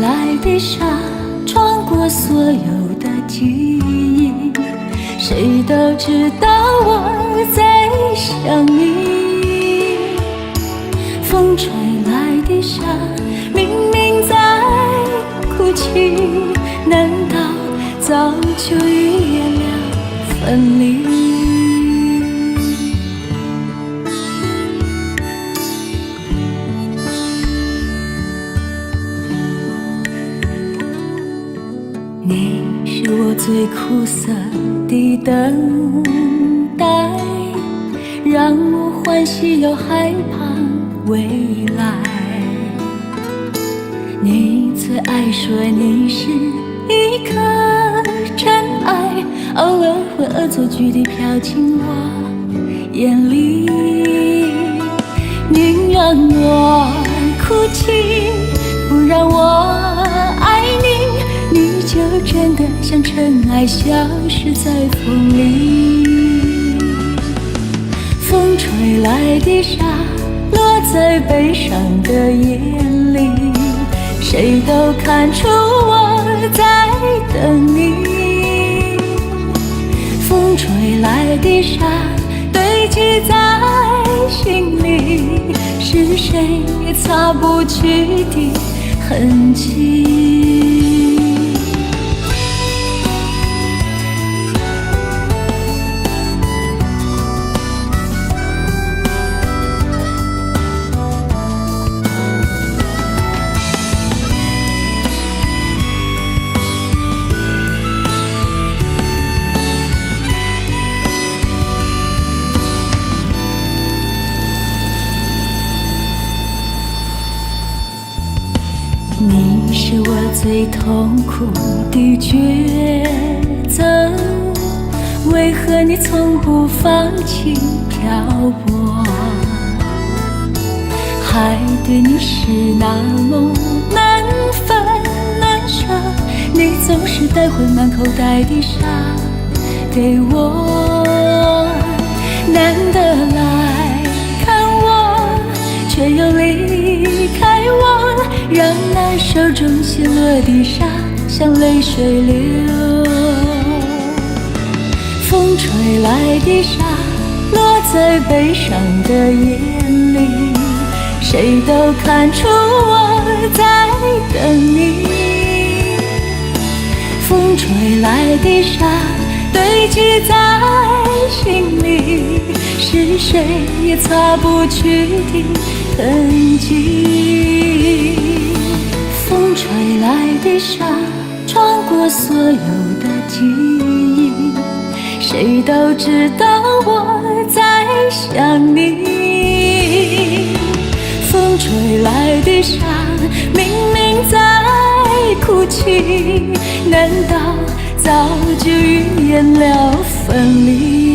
来的沙，穿过所有的记忆，谁都知道我在想你。风吹来的沙，明明在哭泣，难道早就预言了分离？你是我最苦涩的等待，让我欢喜又害怕未来。你最爱说你是一颗尘埃，偶尔会恶作剧地飘进我眼里。宁让我哭泣，不让我爱你，你就真的像尘埃，消失在风里。风吹来的沙，落在悲伤的眼里，谁都看出我在等你。风吹来的沙，堆积在心里，是谁也擦不去的痕迹。你是我最痛苦的抉择，为何你从不放弃漂泊？海对你是那么难分难舍，你总是带回满口袋的沙给我，难得来看我，却又离开我，让那手中陷落的沙像泪水流。风吹来的沙，落在悲伤的眼里，谁都看出我在等你。风吹来的沙，堆积在心里，是谁也擦不去的痕迹。风吹来的沙，穿过所有的记忆，谁都知道我在想你。风吹来的沙，明明在哭泣，难道早就预言了分离？